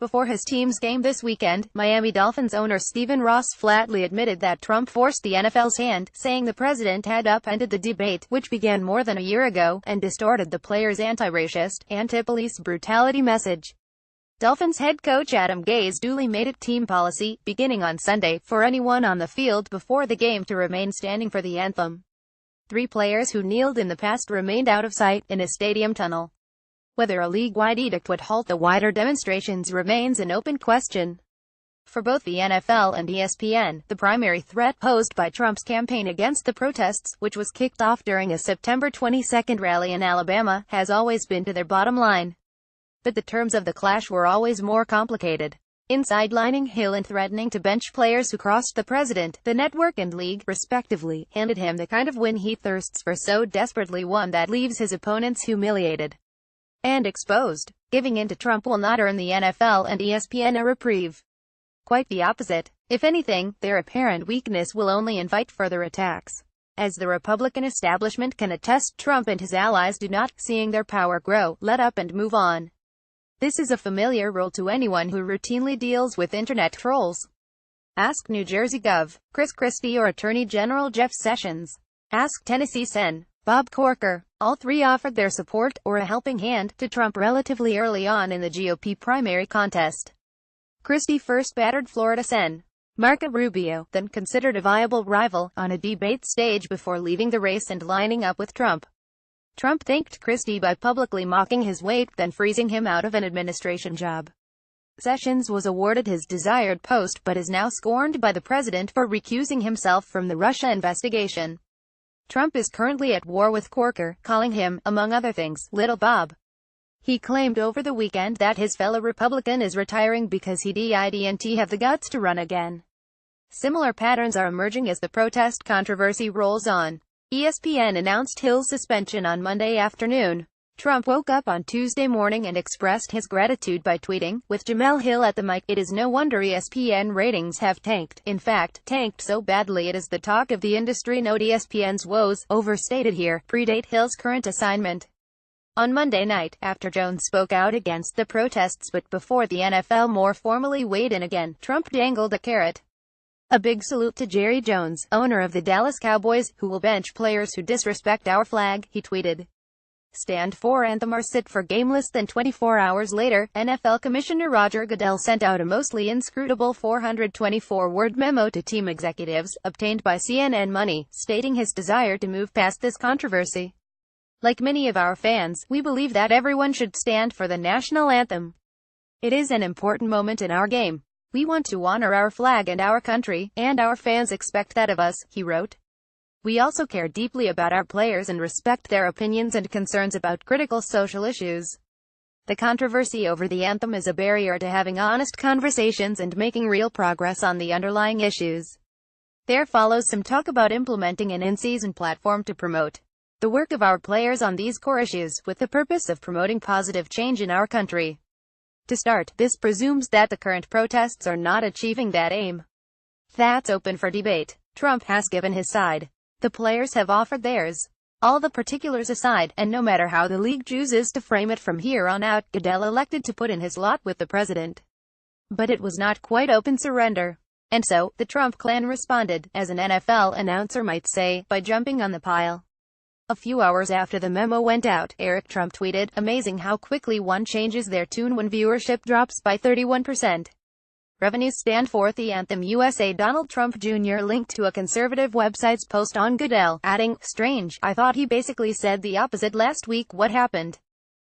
Before his team's game this weekend, Miami Dolphins owner Stephen Ross flatly admitted that Trump forced the NFL's hand, saying the president had upended the debate, which began more than a year ago, and distorted the players' anti-racist, anti-police brutality message. Dolphins head coach Adam Gase duly made it team policy, beginning on Sunday, for anyone on the field before the game to remain standing for the anthem. 3 players who kneeled in the past remained out of sight, in a stadium tunnel. Whether a league-wide edict would halt the wider demonstrations remains an open question. For both the NFL and ESPN, the primary threat posed by Trump's campaign against the protests, which was kicked off during a September 22 rally in Alabama, has always been to their bottom line. But the terms of the clash were always more complicated. In sidelining Hill and threatening to bench players who crossed the president, the network and league, respectively, handed him the kind of win he thirsts for so desperately, one that leaves his opponents humiliated and exposed. Giving in to Trump will not earn the NFL and ESPN a reprieve. Quite the opposite. If anything, their apparent weakness will only invite further attacks. As the Republican establishment can attest, Trump and his allies do not, seeing their power grow, let up and move on. This is a familiar role to anyone who routinely deals with internet trolls. Ask New Jersey Gov. Chris Christie or Attorney General Jeff Sessions. Ask Tennessee Sen. Bob Corker. All 3 offered their support, or a helping hand, to Trump relatively early on in the GOP primary contest. Christie first battered Florida Sen. Marco Rubio, then considered a viable rival, on a debate stage before leaving the race and lining up with Trump. Trump thanked Christie by publicly mocking his weight, then freezing him out of an administration job. Sessions was awarded his desired post but is now scorned by the president for recusing himself from the Russia investigation. Trump is currently at war with Corker, calling him, among other things, Little Bob. He claimed over the weekend that his fellow Republican is retiring because he didn't have the guts to run again. Similar patterns are emerging as the protest controversy rolls on. ESPN announced Hill's suspension on Monday afternoon. Trump woke up on Tuesday morning and expressed his gratitude by tweeting, "With Jemele Hill at the mic, it is no wonder ESPN ratings have tanked. In fact, tanked so badly it is the talk of the industry. Note ESPN's woes, overstated here, predate Hill's current assignment." On Monday night, after Jones spoke out against the protests but before the NFL more formally weighed in again, Trump dangled a carrot. "A big salute to Jerry Jones, owner of the Dallas Cowboys, who will bench players who disrespect our flag," he tweeted. Stand for anthem or sit for game. Less than 24 hours later, NFL Commissioner Roger Goodell sent out a mostly inscrutable 424-word memo to team executives, obtained by CNN Money, stating his desire to move past this controversy. "Like many of our fans, we believe that everyone should stand for the national anthem. It is an important moment in our game. We want to honor our flag and our country, and our fans expect that of us," he wrote. "We also care deeply about our players and respect their opinions and concerns about critical social issues. The controversy over the anthem is a barrier to having honest conversations and making real progress on the underlying issues." There follows some talk about implementing an in-season platform to promote the work of our players on these core issues, with the purpose of promoting positive change in our country. To start, this presumes that the current protests are not achieving that aim. That's open for debate. Trump has given his side. The players have offered theirs. All the particulars aside, and no matter how the league chooses to frame it from here on out, Goodell elected to put in his lot with the president. But it was not quite open surrender. And so, the Trump clan responded, as an NFL announcer might say, by jumping on the pile. A few hours after the memo went out, Eric Trump tweeted, "Amazing how quickly one changes their tune when viewership drops by 31%. Revenues stand forth the anthem USA." Donald Trump Jr. linked to a conservative website's post on Goodell, adding, "Strange, I thought he basically said the opposite last week. What happened?"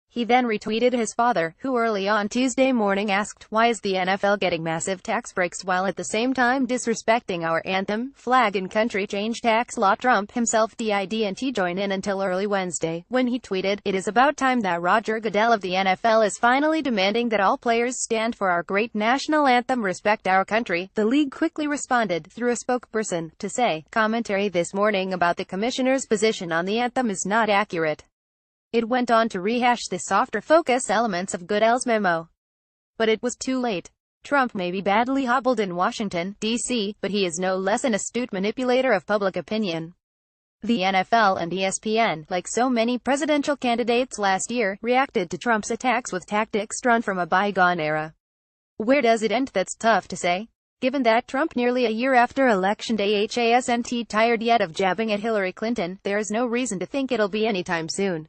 He then retweeted his father, who early on Tuesday morning asked, "Why is the NFL getting massive tax breaks while at the same time disrespecting our anthem, flag and country change tax law?" Trump himself didn't join in until early Wednesday, when he tweeted, "It is about time that Roger Goodell of the NFL is finally demanding that all players stand for our great national anthem, respect our country." The league quickly responded, through a spokesperson, to say, "Commentary this morning about the commissioner's position on the anthem is not accurate." It went on to rehash the softer focus elements of Goodell's memo. But it was too late. Trump may be badly hobbled in Washington, D.C., but he is no less an astute manipulator of public opinion. The NFL and ESPN, like so many presidential candidates last year, reacted to Trump's attacks with tactics drawn from a bygone era. Where does it end? That's tough to say. Given that Trump nearly a year after Election Day hasn't tired yet of jabbing at Hillary Clinton, there's no reason to think it'll be anytime soon.